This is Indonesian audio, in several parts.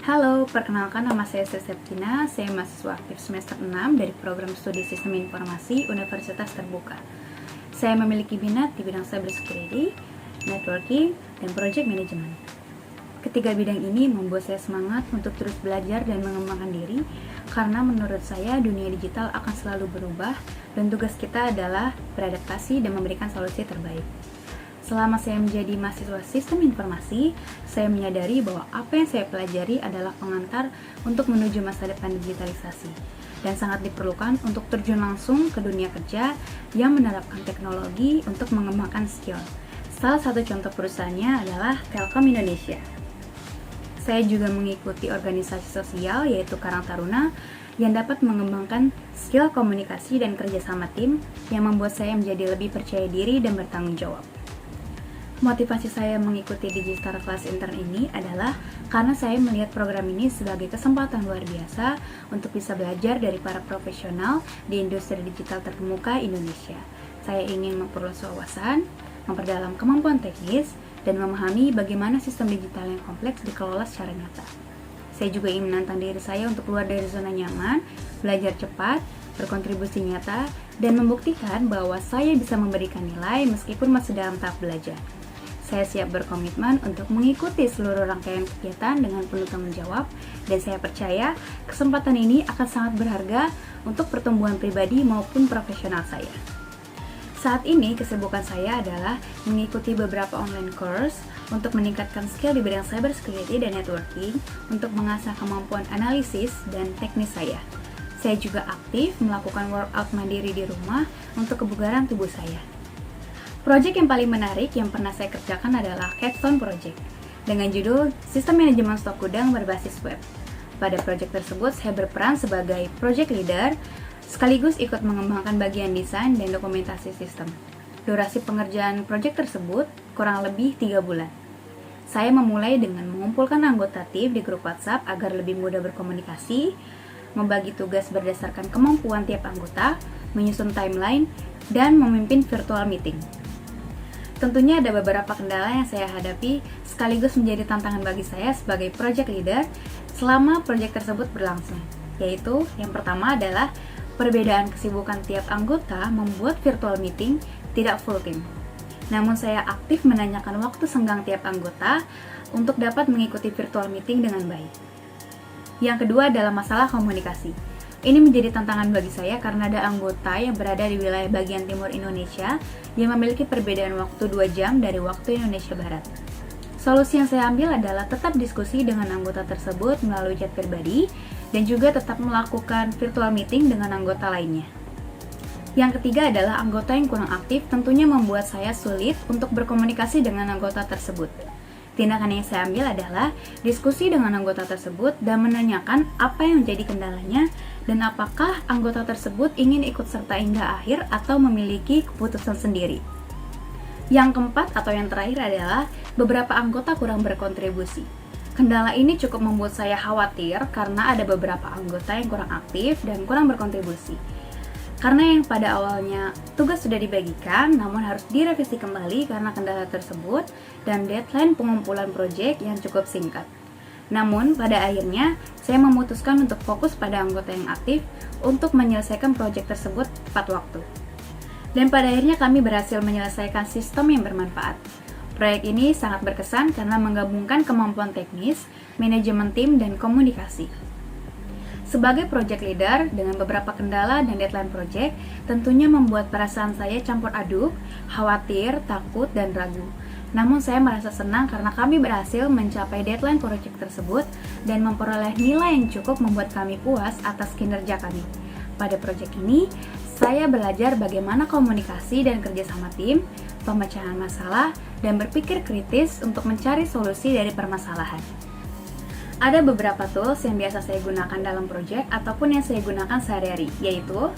Halo, perkenalkan nama saya Septina, saya mahasiswa aktif semester 6 dari program studi Sistem Informasi Universitas Terbuka. Saya memiliki minat di bidang cybersecurity, networking, dan project management. Ketiga bidang ini membuat saya semangat untuk terus belajar dan mengembangkan diri, karena menurut saya dunia digital akan selalu berubah dan tugas kita adalah beradaptasi dan memberikan solusi terbaik. Selama saya menjadi mahasiswa sistem informasi, saya menyadari bahwa apa yang saya pelajari adalah pengantar untuk menuju masa depan digitalisasi dan sangat diperlukan untuk terjun langsung ke dunia kerja yang menerapkan teknologi untuk mengembangkan skill. Salah satu contoh perusahaannya adalah Telkom Indonesia. Saya juga mengikuti organisasi sosial yaitu Karang Taruna yang dapat mengembangkan skill komunikasi dan kerjasama tim yang membuat saya menjadi lebih percaya diri dan bertanggung jawab. Motivasi saya mengikuti Digital Class Intern ini adalah karena saya melihat program ini sebagai kesempatan luar biasa untuk bisa belajar dari para profesional di industri digital terkemuka Indonesia. Saya ingin memperluas wawasan, memperdalam kemampuan teknis, dan memahami bagaimana sistem digital yang kompleks dikelola secara nyata. Saya juga ingin menantang diri saya untuk keluar dari zona nyaman, belajar cepat, berkontribusi nyata, dan membuktikan bahwa saya bisa memberikan nilai meskipun masih dalam tahap belajar. Saya siap berkomitmen untuk mengikuti seluruh rangkaian kegiatan dengan penuh tanggung jawab, dan saya percaya kesempatan ini akan sangat berharga untuk pertumbuhan pribadi maupun profesional saya. Saat ini kesibukan saya adalah mengikuti beberapa online course untuk meningkatkan skill di bidang cybersecurity dan networking untuk mengasah kemampuan analisis dan teknis saya. Saya juga aktif melakukan workout mandiri di rumah untuk kebugaran tubuh saya. Proyek yang paling menarik yang pernah saya kerjakan adalah Capstone Project dengan judul Sistem Manajemen Stok Gudang Berbasis Web. Pada proyek tersebut, saya berperan sebagai project leader sekaligus ikut mengembangkan bagian desain dan dokumentasi sistem. Durasi pengerjaan proyek tersebut kurang lebih 3 bulan. Saya memulai dengan mengumpulkan anggota tim di grup WhatsApp agar lebih mudah berkomunikasi, membagi tugas berdasarkan kemampuan tiap anggota, menyusun timeline, dan memimpin virtual meeting. Tentunya ada beberapa kendala yang saya hadapi sekaligus menjadi tantangan bagi saya sebagai project leader selama proyek tersebut berlangsung, yaitu yang pertama adalah perbedaan kesibukan tiap anggota membuat virtual meeting tidak full team. Namun saya aktif menanyakan waktu senggang tiap anggota untuk dapat mengikuti virtual meeting dengan baik. Yang kedua adalah masalah komunikasi. Ini menjadi tantangan bagi saya karena ada anggota yang berada di wilayah bagian timur Indonesia yang memiliki perbedaan waktu 2 jam dari waktu Indonesia Barat. Solusi yang saya ambil adalah tetap diskusi dengan anggota tersebut melalui chat pribadi dan juga tetap melakukan virtual meeting dengan anggota lainnya. Yang ketiga adalah anggota yang kurang aktif tentunya membuat saya sulit untuk berkomunikasi dengan anggota tersebut. Tindakan yang saya ambil adalah diskusi dengan anggota tersebut dan menanyakan apa yang menjadi kendalanya dan apakah anggota tersebut ingin ikut serta hingga akhir atau memiliki keputusan sendiri. Yang keempat atau yang terakhir adalah beberapa anggota kurang berkontribusi. Kendala ini cukup membuat saya khawatir karena ada beberapa anggota yang kurang aktif dan kurang berkontribusi. Karena yang pada awalnya tugas sudah dibagikan, namun harus direvisi kembali karena kendala tersebut dan deadline pengumpulan proyek yang cukup singkat. Namun, pada akhirnya, saya memutuskan untuk fokus pada anggota yang aktif untuk menyelesaikan proyek tersebut tepat waktu. Dan pada akhirnya kami berhasil menyelesaikan sistem yang bermanfaat. Proyek ini sangat berkesan karena menggabungkan kemampuan teknis, manajemen tim, dan komunikasi. Sebagai project leader, dengan beberapa kendala dan deadline project, tentunya membuat perasaan saya campur aduk, khawatir, takut, dan ragu. Namun saya merasa senang karena kami berhasil mencapai deadline project tersebut dan memperoleh nilai yang cukup membuat kami puas atas kinerja kami. Pada project ini, saya belajar bagaimana komunikasi dan kerjasama tim, pemecahan masalah, dan berpikir kritis untuk mencari solusi dari permasalahan. Ada beberapa tools yang biasa saya gunakan dalam proyek ataupun yang saya gunakan sehari-hari, yaitu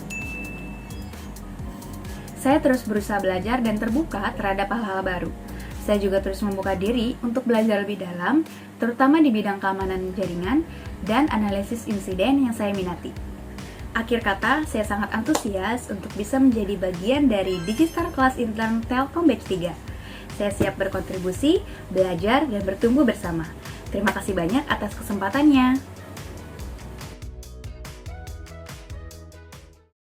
saya terus berusaha belajar dan terbuka terhadap hal-hal baru. Saya juga terus membuka diri untuk belajar lebih dalam, terutama di bidang keamanan jaringan dan analisis insiden yang saya minati. Akhir kata, saya sangat antusias untuk bisa menjadi bagian dari Digital Class Intern Telkom Batch 3. Saya siap berkontribusi, belajar, dan bertumbuh bersama. Terima kasih banyak atas kesempatannya.